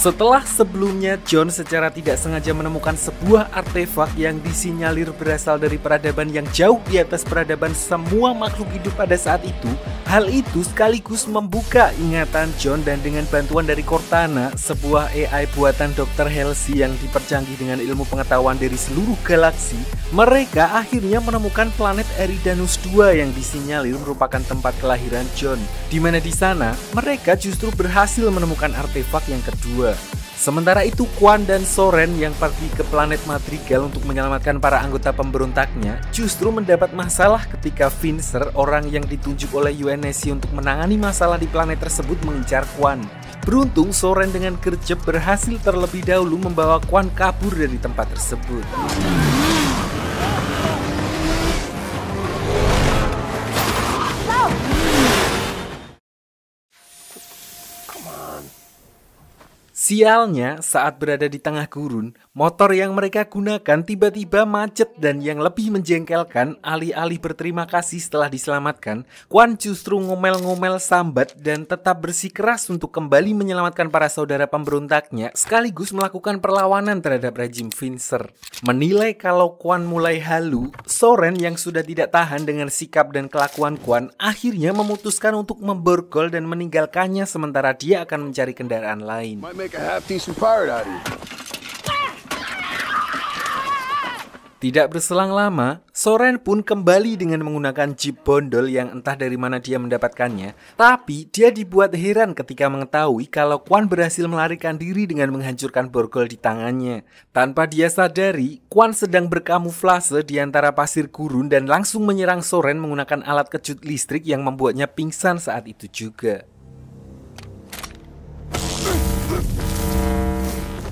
Setelah sebelumnya John secara tidak sengaja menemukan sebuah artefak yang disinyalir berasal dari peradaban yang jauh di atas peradaban semua makhluk hidup pada saat itu, hal itu sekaligus membuka ingatan John dan dengan bantuan dari Cortana, sebuah AI buatan Dr. Halsey yang dipercanggih dengan ilmu pengetahuan dari seluruh galaksi, mereka akhirnya menemukan planet Eridanus II yang disinyalir merupakan tempat kelahiran John, di mana di sana mereka justru berhasil menemukan artefak yang kedua. Sementara itu Quan dan Soren yang pergi ke planet Madrigal untuk menyelamatkan para anggota pemberontaknya justru mendapat masalah ketika Vincere, orang yang ditunjuk oleh UNSC untuk menangani masalah di planet tersebut, mengincar Quan. Beruntung Soren dengan gercep berhasil terlebih dahulu membawa Quan kabur dari tempat tersebut. Sialnya, saat berada di tengah gurun, motor yang mereka gunakan tiba-tiba macet dan yang lebih menjengkelkan, alih-alih berterima kasih setelah diselamatkan, Quan justru ngomel-ngomel sambat dan tetap bersikeras untuk kembali menyelamatkan para saudara pemberontaknya sekaligus melakukan perlawanan terhadap rejim Vincere. Menilai kalau Quan mulai halu, Soren yang sudah tidak tahan dengan sikap dan kelakuan Quan akhirnya memutuskan untuk memborgol dan meninggalkannya sementara dia akan mencari kendaraan lain. Tidak berselang lama, Soren pun kembali dengan menggunakan jeep bondol yang entah dari mana dia mendapatkannya. Tapi dia dibuat heran ketika mengetahui kalau Quan berhasil melarikan diri dengan menghancurkan borgol di tangannya. Tanpa dia sadari, Quan sedang berkamuflase di antara pasir gurun dan langsung menyerang Soren menggunakan alat kejut listrik yang membuatnya pingsan saat itu juga.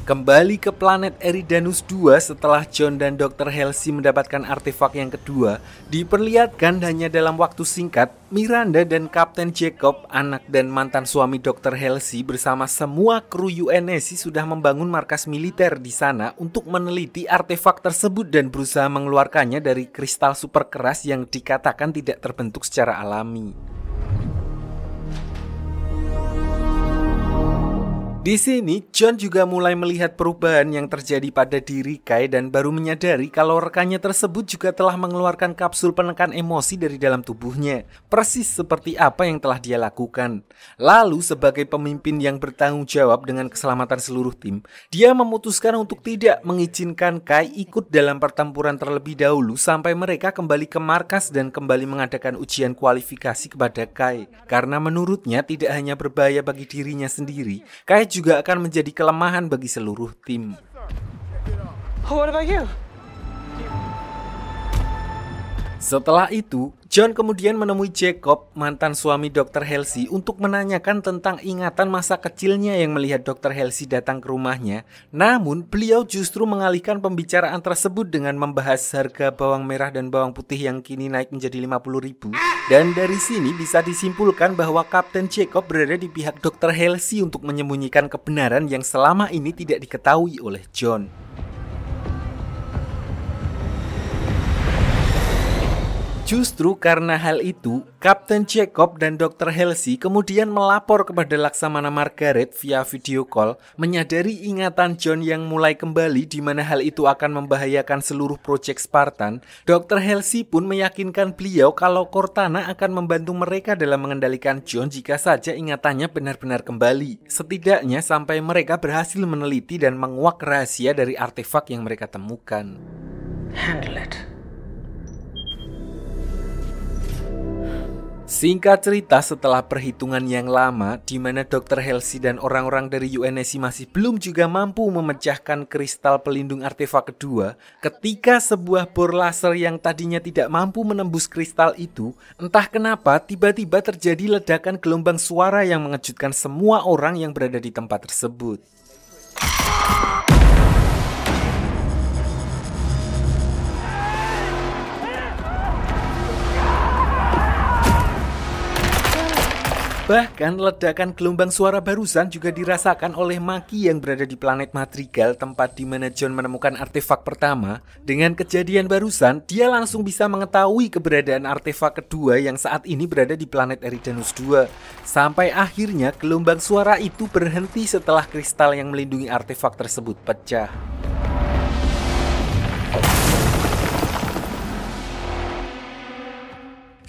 Kembali ke planet Eridanus II setelah John dan Dr. Halsey mendapatkan artefak yang kedua, diperlihatkan hanya dalam waktu singkat, Miranda dan Kapten Jacob, anak dan mantan suami Dr. Halsey bersama semua kru UNSC sudah membangun markas militer di sana untuk meneliti artefak tersebut dan berusaha mengeluarkannya dari kristal super keras yang dikatakan tidak terbentuk secara alami. Di sini, John juga mulai melihat perubahan yang terjadi pada diri Kai dan baru menyadari kalau rekannya tersebut juga telah mengeluarkan kapsul penekan emosi dari dalam tubuhnya, persis seperti apa yang telah dia lakukan. Lalu, sebagai pemimpin yang bertanggung jawab dengan keselamatan seluruh tim, dia memutuskan untuk tidak mengizinkan Kai ikut dalam pertempuran terlebih dahulu sampai mereka kembali ke markas dan kembali mengadakan ujian kualifikasi kepada Kai. Karena menurutnya tidak hanya berbahaya bagi dirinya sendiri, Kai juga akan menjadi kelemahan bagi seluruh tim. What about you? Setelah itu, John kemudian menemui Jacob, mantan suami Dr. Halsey, untuk menanyakan tentang ingatan masa kecilnya yang melihat Dr. Halsey datang ke rumahnya. Namun, beliau justru mengalihkan pembicaraan tersebut dengan membahas harga bawang merah dan bawang putih yang kini naik menjadi 50.000. Dan dari sini bisa disimpulkan bahwa Kapten Jacob berada di pihak Dr. Halsey untuk menyembunyikan kebenaran yang selama ini tidak diketahui oleh John. Justru karena hal itu, Kapten Jacob dan Dr. Halsey kemudian melapor kepada Laksamana Margaret via video call, menyadari ingatan John yang mulai kembali di mana hal itu akan membahayakan seluruh proyek Spartan. Dr. Halsey pun meyakinkan beliau kalau Cortana akan membantu mereka dalam mengendalikan John jika saja ingatannya benar-benar kembali. Setidaknya sampai mereka berhasil meneliti dan menguak rahasia dari artefak yang mereka temukan. Handle it. Singkat cerita, setelah perhitungan yang lama di mana Dr. Halsey dan orang-orang dari UNSC masih belum juga mampu memecahkan kristal pelindung artefak kedua, ketika sebuah bor laser yang tadinya tidak mampu menembus kristal itu, entah kenapa tiba-tiba terjadi ledakan gelombang suara yang mengejutkan semua orang yang berada di tempat tersebut. Bahkan ledakan gelombang suara barusan juga dirasakan oleh Maki yang berada di planet Madrigal, tempat di mana John menemukan artefak pertama. Dengan kejadian barusan, dia langsung bisa mengetahui keberadaan artefak kedua yang saat ini berada di planet Eridanus 2. Sampai akhirnya gelombang suara itu berhenti setelah kristal yang melindungi artefak tersebut pecah.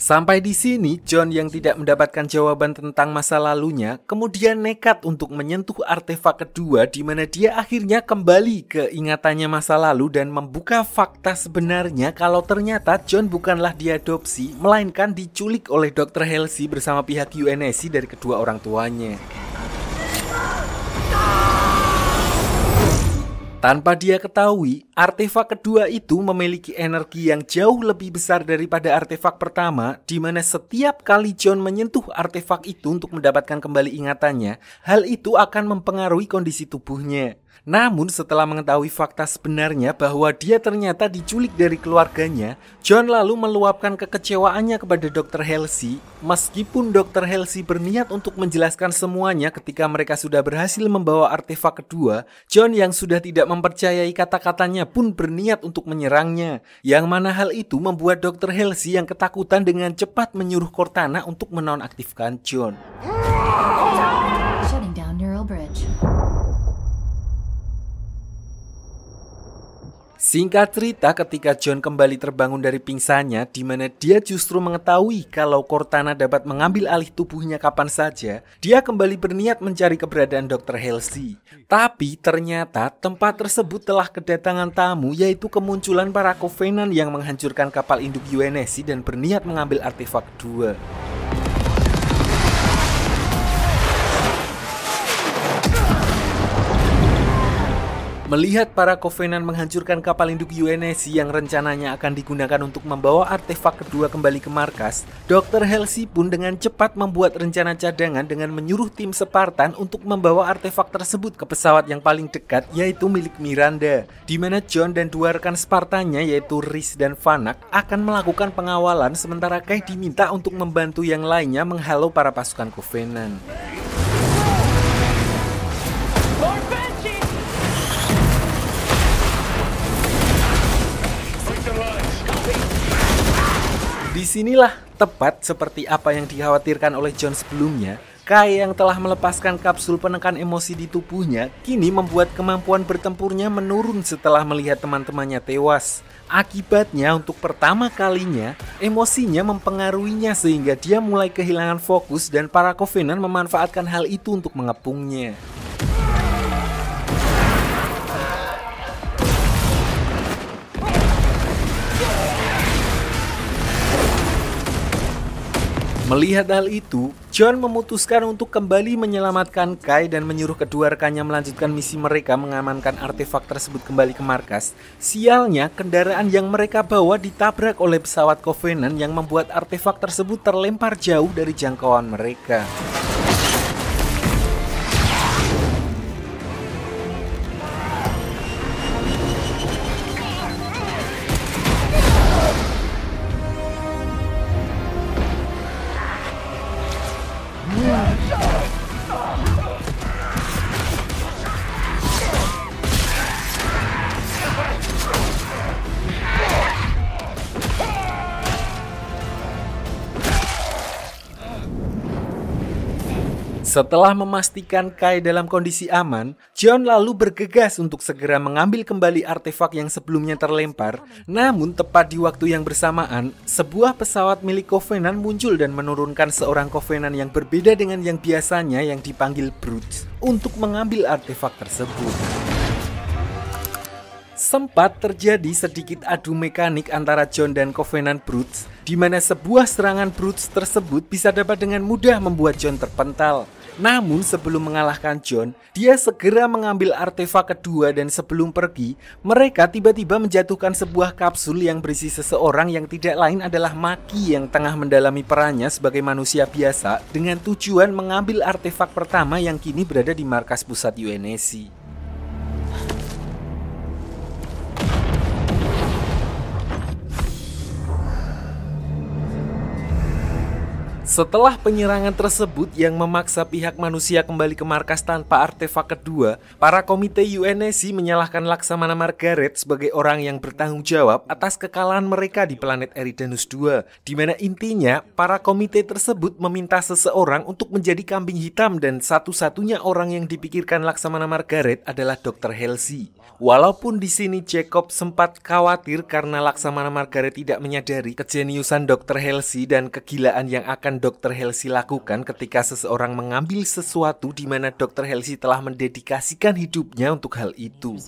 Sampai di sini, John yang tidak mendapatkan jawaban tentang masa lalunya, kemudian nekat untuk menyentuh artefak kedua di mana dia akhirnya kembali ke ingatannya masa lalu dan membuka fakta sebenarnya kalau ternyata John bukanlah diadopsi, melainkan diculik oleh Dr. Halsey bersama pihak UNSC dari kedua orang tuanya. Tanpa dia ketahui, artefak kedua itu memiliki energi yang jauh lebih besar daripada artefak pertama, di mana setiap kali John menyentuh artefak itu untuk mendapatkan kembali ingatannya, hal itu akan mempengaruhi kondisi tubuhnya. Namun setelah mengetahui fakta sebenarnya bahwa dia ternyata diculik dari keluarganya, John lalu meluapkan kekecewaannya kepada Dr. Halsey. Meskipun Dr. Halsey berniat untuk menjelaskan semuanya ketika mereka sudah berhasil membawa artefak kedua, John yang sudah tidak mempercayai kata-katanya pun berniat untuk menyerangnya. Yang mana hal itu membuat Dr. Halsey yang ketakutan dengan cepat menyuruh Cortana untuk menonaktifkan John. Shutting down neural bridge. Singkat cerita, ketika John kembali terbangun dari pingsannya, di mana dia justru mengetahui kalau Cortana dapat mengambil alih tubuhnya kapan saja, dia kembali berniat mencari keberadaan Dr. Halsey. Tapi ternyata tempat tersebut telah kedatangan tamu, yaitu kemunculan para Covenant yang menghancurkan kapal induk UNSC dan berniat mengambil artefak kedua. Melihat para Covenant menghancurkan kapal induk UNSC yang rencananya akan digunakan untuk membawa artefak kedua kembali ke markas, Dr. Halsey pun dengan cepat membuat rencana cadangan dengan menyuruh tim Spartan untuk membawa artefak tersebut ke pesawat yang paling dekat, yaitu milik Miranda, di mana John dan dua rekan Spartannya yaitu Rhys dan Vanak akan melakukan pengawalan, sementara Kai diminta untuk membantu yang lainnya menghalau para pasukan Covenant. Disinilah tepat seperti apa yang dikhawatirkan oleh John sebelumnya, Kai yang telah melepaskan kapsul penekan emosi di tubuhnya kini membuat kemampuan bertempurnya menurun setelah melihat teman-temannya tewas. Akibatnya untuk pertama kalinya emosinya mempengaruhinya sehingga dia mulai kehilangan fokus dan para Covenant memanfaatkan hal itu untuk mengepungnya. Melihat hal itu, John memutuskan untuk kembali menyelamatkan Kai dan menyuruh kedua rekannya melanjutkan misi mereka mengamankan artefak tersebut kembali ke markas. Sialnya, kendaraan yang mereka bawa ditabrak oleh pesawat Covenant yang membuat artefak tersebut terlempar jauh dari jangkauan mereka. Setelah memastikan Kai dalam kondisi aman, John lalu bergegas untuk segera mengambil kembali artefak yang sebelumnya terlempar. Namun tepat di waktu yang bersamaan, sebuah pesawat milik Covenant muncul dan menurunkan seorang Covenant yang berbeda dengan yang biasanya yang dipanggil Brutes untuk mengambil artefak tersebut. Sempat terjadi sedikit adu mekanik antara John dan Covenant Brutes, di mana sebuah serangan Brutes tersebut bisa dapat dengan mudah membuat John terpental. Namun sebelum mengalahkan John, dia segera mengambil artefak kedua dan sebelum pergi, mereka tiba-tiba menjatuhkan sebuah kapsul yang berisi seseorang yang tidak lain adalah Maki yang tengah mendalami perannya sebagai manusia biasa dengan tujuan mengambil artefak pertama yang kini berada di markas pusat UNSC. Setelah penyerangan tersebut yang memaksa pihak manusia kembali ke markas tanpa artefak kedua, para komite UNSC menyalahkan Laksamana Margaret sebagai orang yang bertanggung jawab atas kekalahan mereka di planet Eridanus II, di mana intinya para komite tersebut meminta seseorang untuk menjadi kambing hitam dan satu-satunya orang yang dipikirkan Laksamana Margaret adalah Dr. Halsey. Walaupun di sini Jacob sempat khawatir karena Laksamana Margaret tidak menyadari kejeniusan Dr. Halsey dan kegilaan yang akan Dr. Halsey lakukan ketika seseorang mengambil sesuatu di mana Dr. Halsey telah mendedikasikan hidupnya untuk hal itu.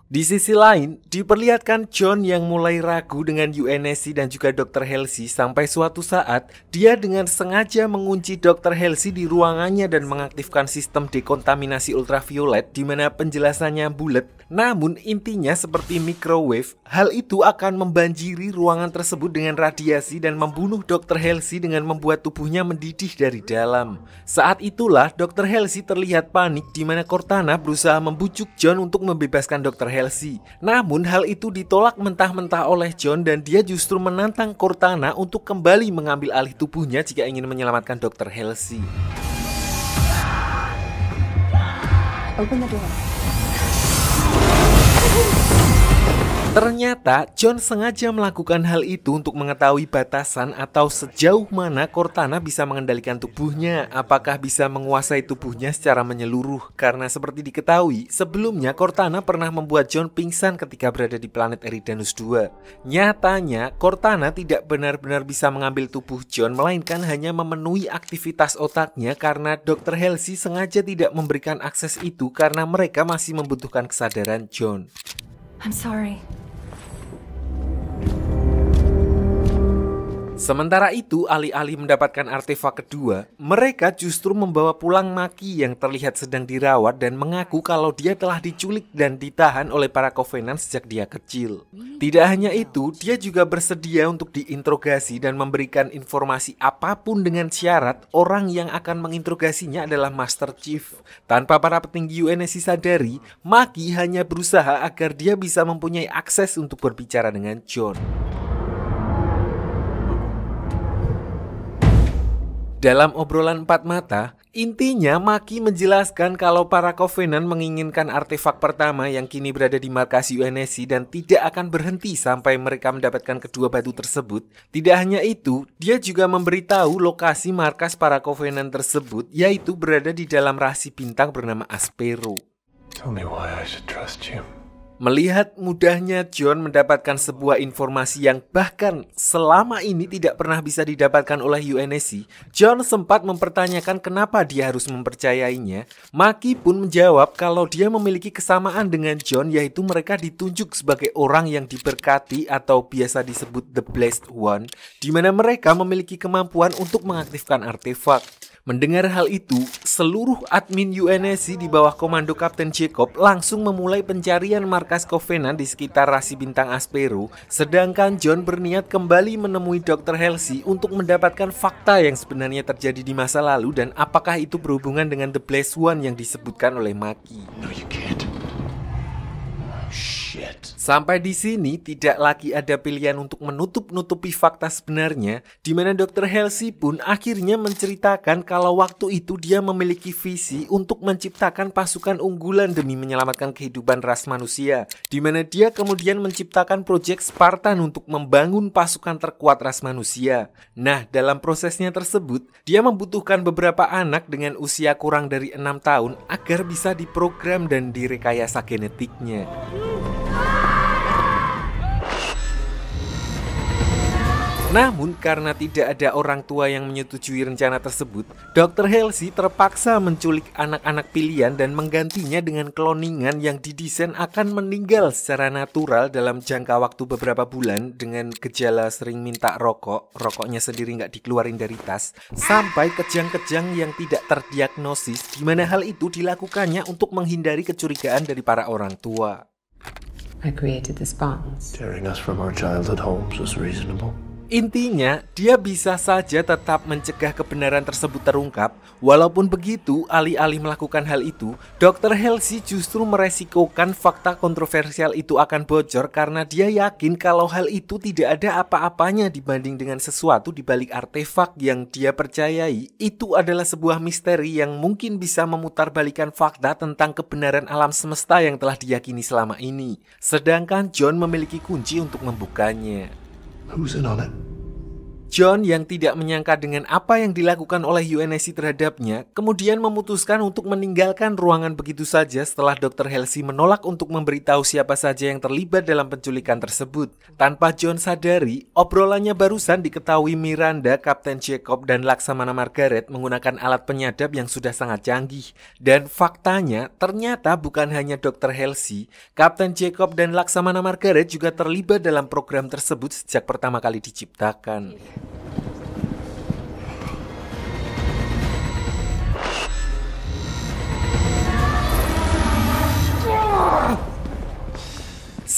Di sisi lain, diperlihatkan John yang mulai ragu dengan UNSC dan juga Dr. Halsey sampai suatu saat dia dengan sengaja mengunci Dr. Halsey di ruangannya dan mengaktifkan sistem dekontaminasi ultraviolet di mana penjelasannya bulat. Namun intinya seperti microwave, hal itu akan membanjiri ruangan tersebut dengan radiasi dan membunuh Dr. Halsey dengan membuat tubuhnya mendidih dari dalam. Saat itulah Dr. Halsey terlihat panik di mana Cortana berusaha membujuk John untuk membebaskan Dr. Halsey. Namun hal itu ditolak mentah-mentah oleh John dan dia justru menantang Cortana untuk kembali mengambil alih tubuhnya jika ingin menyelamatkan Dr. Halsey. Open the door. Ternyata John sengaja melakukan hal itu untuk mengetahui batasan atau sejauh mana Cortana bisa mengendalikan tubuhnya, apakah bisa menguasai tubuhnya secara menyeluruh. Karena seperti diketahui, sebelumnya Cortana pernah membuat John pingsan ketika berada di planet Eridanus II. Nyatanya, Cortana tidak benar-benar bisa mengambil tubuh John, melainkan hanya memenuhi aktivitas otaknya karena Dr. Halsey sengaja tidak memberikan akses itu karena mereka masih membutuhkan kesadaran John. I'm sorry. Sementara itu, alih-alih mendapatkan artefak kedua, mereka justru membawa pulang Maki yang terlihat sedang dirawat dan mengaku kalau dia telah diculik dan ditahan oleh para Covenant sejak dia kecil. Tidak hanya itu, dia juga bersedia untuk diinterogasi dan memberikan informasi apapun dengan syarat orang yang akan menginterogasinya adalah Master Chief. Tanpa para petinggi UNSC sadari, Maki hanya berusaha agar dia bisa mempunyai akses untuk berbicara dengan John. Dalam obrolan empat mata, intinya Maki menjelaskan kalau para Covenant menginginkan artefak pertama yang kini berada di markas UNSC dan tidak akan berhenti sampai mereka mendapatkan kedua batu tersebut. Tidak hanya itu, dia juga memberitahu lokasi markas para Covenant tersebut, yaitu berada di dalam rasi bintang bernama Aspero. Tell me why I should trust you. Melihat mudahnya John mendapatkan sebuah informasi yang bahkan selama ini tidak pernah bisa didapatkan oleh UNSC, John sempat mempertanyakan kenapa dia harus mempercayainya. Maki pun menjawab kalau dia memiliki kesamaan dengan John, yaitu mereka ditunjuk sebagai orang yang diberkati atau biasa disebut The Blessed One, di mana mereka memiliki kemampuan untuk mengaktifkan artefak. Mendengar hal itu, seluruh admin UNSC di bawah komando Kapten Jacob langsung memulai pencarian markas Covenant di sekitar rasi bintang Aspero, sedangkan John berniat kembali menemui Dr. Halsey untuk mendapatkan fakta yang sebenarnya terjadi di masa lalu dan apakah itu berhubungan dengan The Blessed One yang disebutkan oleh Maki. No, you can't. Shit. Sampai di sini tidak lagi ada pilihan untuk menutup-nutupi fakta sebenarnya, di mana Dr. Halsey pun akhirnya menceritakan kalau waktu itu dia memiliki visi untuk menciptakan pasukan unggulan demi menyelamatkan kehidupan ras manusia, di mana dia kemudian menciptakan proyek Spartan untuk membangun pasukan terkuat ras manusia. Nah, dalam prosesnya tersebut, dia membutuhkan beberapa anak dengan usia kurang dari 6 tahun agar bisa diprogram dan direkayasa genetiknya. Namun karena tidak ada orang tua yang menyetujui rencana tersebut, Dr. Halsey terpaksa menculik anak-anak pilihan dan menggantinya dengan kloningan yang didesain akan meninggal secara natural dalam jangka waktu beberapa bulan dengan gejala sering minta rokoknya sendiri nggak dikeluarin dari tas, sampai kejang-kejang yang tidak terdiagnosis, di mana hal itu dilakukannya untuk menghindari kecurigaan dari para orang tua. I created the Spartans. Tearing us from our childhood homes was reasonable. Intinya, dia bisa saja tetap mencegah kebenaran tersebut terungkap. Walaupun begitu, alih-alih melakukan hal itu, Dr. Halsey justru meresikokan fakta kontroversial itu akan bocor karena dia yakin kalau hal itu tidak ada apa-apanya dibanding dengan sesuatu di balik artefak yang dia percayai. Itu adalah sebuah misteri yang mungkin bisa memutarbalikkan fakta tentang kebenaran alam semesta yang telah diyakini selama ini. Sedangkan John memiliki kunci untuk membukanya. Who's in on it? John yang tidak menyangka dengan apa yang dilakukan oleh UNSC terhadapnya, kemudian memutuskan untuk meninggalkan ruangan begitu saja setelah Dr. Halsey menolak untuk memberitahu siapa saja yang terlibat dalam penculikan tersebut. Tanpa John sadari, obrolannya barusan diketahui Miranda, Kapten Jacob, dan Laksamana Margaret menggunakan alat penyadap yang sudah sangat canggih. Dan faktanya, ternyata bukan hanya Dr. Halsey, Kapten Jacob dan Laksamana Margaret juga terlibat dalam program tersebut sejak pertama kali diciptakan.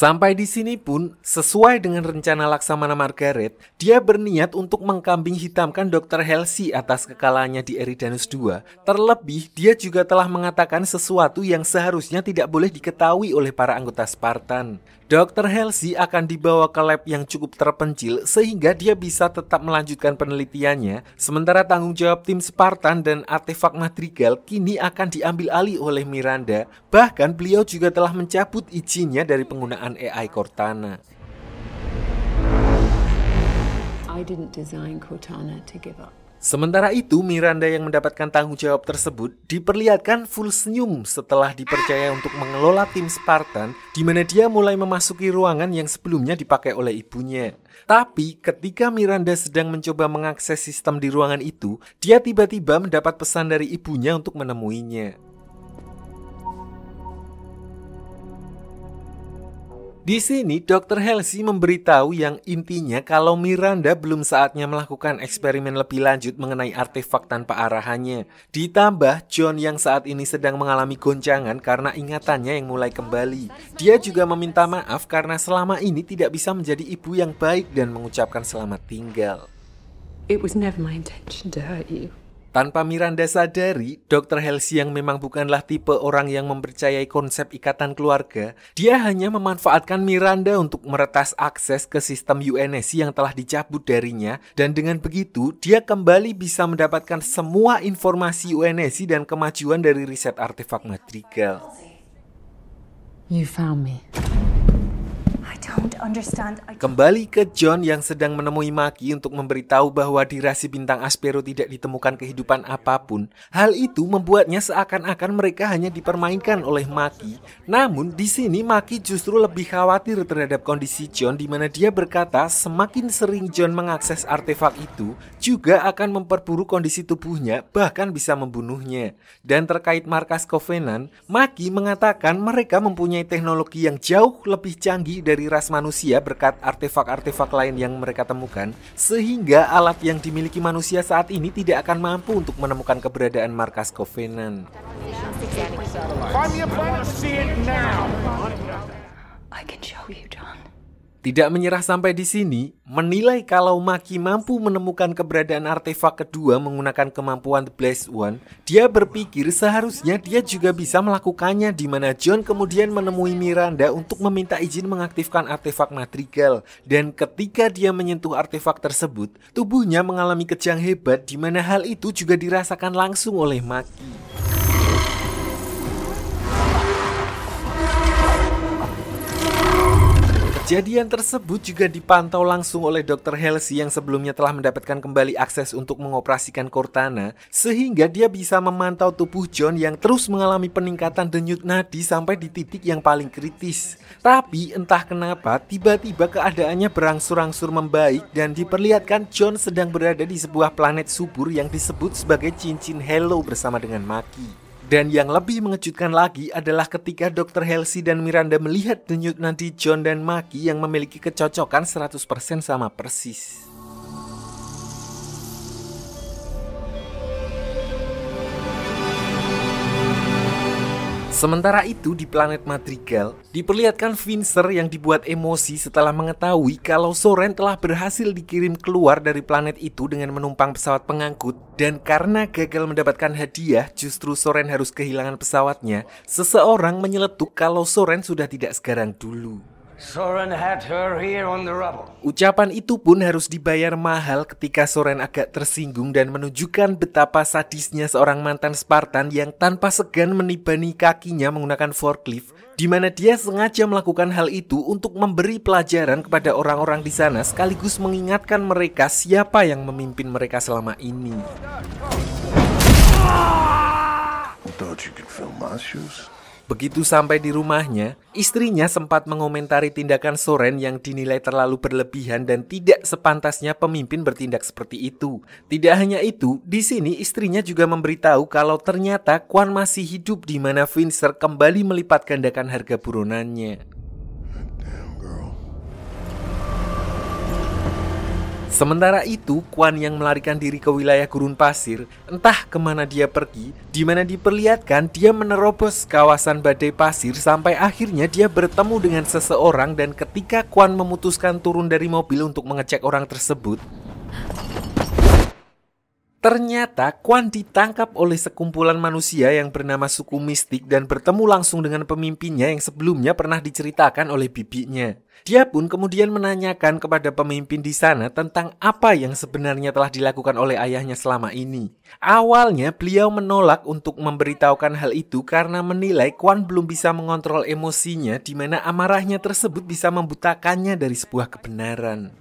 Sampai di sini pun, sesuai dengan rencana Laksamana Margaret, dia berniat untuk mengkambing hitamkan Dr. Halsey atas kekalahannya di Eridanus II. Terlebih, dia juga telah mengatakan sesuatu yang seharusnya tidak boleh diketahui oleh para anggota Spartan. Dr. Halsey akan dibawa ke lab yang cukup terpencil sehingga dia bisa tetap melanjutkan penelitiannya, sementara tanggung jawab tim Spartan dan artefak Madrigal kini akan diambil alih oleh Miranda. Bahkan beliau juga telah mencabut izinnya dari penggunaan AI Cortana. I didn't design Cortana to give up. Sementara itu, Miranda yang mendapatkan tanggung jawab tersebut diperlihatkan full senyum setelah dipercaya untuk mengelola tim Spartan, di mana dia mulai memasuki ruangan yang sebelumnya dipakai oleh ibunya. Tapi ketika Miranda sedang mencoba mengakses sistem di ruangan itu, dia tiba-tiba mendapat pesan dari ibunya untuk menemuinya. Di sini, Dr. Halsey memberitahu yang intinya kalau Miranda belum saatnya melakukan eksperimen lebih lanjut mengenai artefak tanpa arahannya. Ditambah, John yang saat ini sedang mengalami goncangan karena ingatannya yang mulai kembali. Dia juga meminta maaf karena selama ini tidak bisa menjadi ibu yang baik dan mengucapkan selamat tinggal. It was never my intention to hurt you. Tanpa Miranda sadari, Dr. Halsey yang memang bukanlah tipe orang yang mempercayai konsep ikatan keluarga, dia hanya memanfaatkan Miranda untuk meretas akses ke sistem UNSC yang telah dicabut darinya, dan dengan begitu, dia kembali bisa mendapatkan semua informasi UNSC dan kemajuan dari riset artefak Madrigal. You found me. Kembali ke John yang sedang menemui Maki untuk memberitahu bahwa di rasi bintang Aspero tidak ditemukan kehidupan apapun. Hal itu membuatnya seakan-akan mereka hanya dipermainkan oleh Maki. Namun di sini Maki justru lebih khawatir terhadap kondisi John, di mana dia berkata semakin sering John mengakses artefak itu juga akan memperburuk kondisi tubuhnya, bahkan bisa membunuhnya. Dan terkait markas Covenant, Maki mengatakan mereka mempunyai teknologi yang jauh lebih canggih dari ras manusia berkat artefak-artefak lain yang mereka temukan, sehingga alat yang dimiliki manusia saat ini tidak akan mampu untuk menemukan keberadaan markas Covenant. I can show you, John. Tidak menyerah sampai di sini, menilai kalau Maki mampu menemukan keberadaan artefak kedua menggunakan kemampuan The Blessed One, dia berpikir seharusnya dia juga bisa melakukannya, di mana John kemudian menemui Miranda untuk meminta izin mengaktifkan artefak Madrigal. Dan ketika dia menyentuh artefak tersebut, tubuhnya mengalami kejang hebat, di mana hal itu juga dirasakan langsung oleh Maki. Kejadian tersebut juga dipantau langsung oleh Dr. Halsey yang sebelumnya telah mendapatkan kembali akses untuk mengoperasikan Cortana, sehingga dia bisa memantau tubuh John yang terus mengalami peningkatan denyut nadi sampai di titik yang paling kritis. Tapi entah kenapa tiba-tiba keadaannya berangsur-angsur membaik dan diperlihatkan John sedang berada di sebuah planet subur yang disebut sebagai cincin Halo bersama dengan Maki. Dan yang lebih mengejutkan lagi adalah ketika Dr. Halsey dan Miranda melihat denyut nadi John dan Maki yang memiliki kecocokan 100% sama persis. Sementara itu di planet Madrigal, diperlihatkan Fincher yang dibuat emosi setelah mengetahui kalau Soren telah berhasil dikirim keluar dari planet itu dengan menumpang pesawat pengangkut. Dan karena gagal mendapatkan hadiah, justru Soren harus kehilangan pesawatnya. Seseorang menyeletuk kalau Soren sudah tidak segarang dulu. Soren had her here on the rubble. Ucapan itu pun harus dibayar mahal ketika Soren agak tersinggung dan menunjukkan betapa sadisnya seorang mantan Spartan yang tanpa segan menibani kakinya menggunakan forklift, di mana dia sengaja melakukan hal itu untuk memberi pelajaran kepada orang-orang di sana sekaligus mengingatkan mereka siapa yang memimpin mereka selama ini. Thought you could fill my shoes? Begitu sampai di rumahnya, istrinya sempat mengomentari tindakan Soren yang dinilai terlalu berlebihan dan tidak sepantasnya pemimpin bertindak seperti itu. Tidak hanya itu, di sini istrinya juga memberitahu kalau ternyata Kwan masih hidup, di mana Fincher kembali melipat gandakan harga buronannya. Sementara itu, Kwan yang melarikan diri ke wilayah gurun pasir, entah kemana dia pergi, di mana diperlihatkan dia menerobos kawasan badai pasir sampai akhirnya dia bertemu dengan seseorang, dan ketika Kwan memutuskan turun dari mobil untuk mengecek orang tersebut, ternyata Kwan ditangkap oleh sekumpulan manusia yang bernama suku mistik dan bertemu langsung dengan pemimpinnya yang sebelumnya pernah diceritakan oleh bibinya. Dia pun kemudian menanyakan kepada pemimpin di sana tentang apa yang sebenarnya telah dilakukan oleh ayahnya selama ini. Awalnya beliau menolak untuk memberitahukan hal itu karena menilai Kwan belum bisa mengontrol emosinya, di mana amarahnya tersebut bisa membutakannya dari sebuah kebenaran.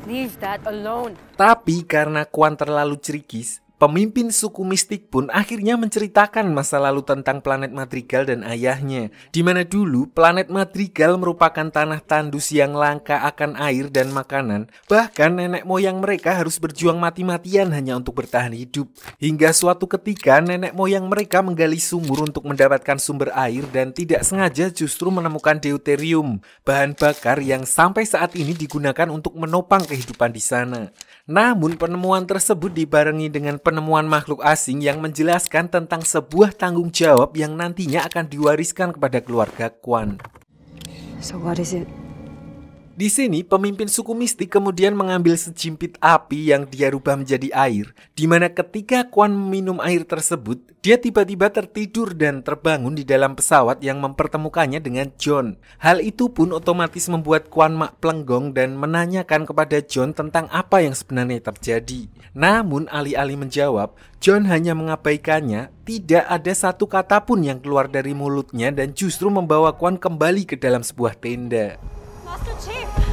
Leave that alone. Tapi karena Kwan terlalu cerikis, pemimpin suku mistik pun akhirnya menceritakan masa lalu tentang planet Madrigal dan ayahnya, di mana dulu planet Madrigal merupakan tanah tandus yang langka akan air dan makanan. Bahkan nenek moyang mereka harus berjuang mati-matian hanya untuk bertahan hidup. Hingga suatu ketika nenek moyang mereka menggali sumur untuk mendapatkan sumber air dan tidak sengaja justru menemukan deuterium, bahan bakar yang sampai saat ini digunakan untuk menopang kehidupan di sana. Namun penemuan tersebut dibarengi dengan penemuan makhluk asing yang menjelaskan tentang sebuah tanggung jawab yang nantinya akan diwariskan kepada keluarga Kwan. So what is it? Di sini pemimpin suku mistik kemudian mengambil sejimpit api yang dia rubah menjadi air, di mana ketika Kwan meminum air tersebut, dia tiba-tiba tertidur dan terbangun di dalam pesawat yang mempertemukannya dengan John. Hal itu pun otomatis membuat Kwan mak plenggong dan menanyakan kepada John tentang apa yang sebenarnya terjadi. Namun alih-alih menjawab, John hanya mengabaikannya. Tidak ada satu kata pun yang keluar dari mulutnya dan justru membawa Kwan kembali ke dalam sebuah tenda. Master Chief!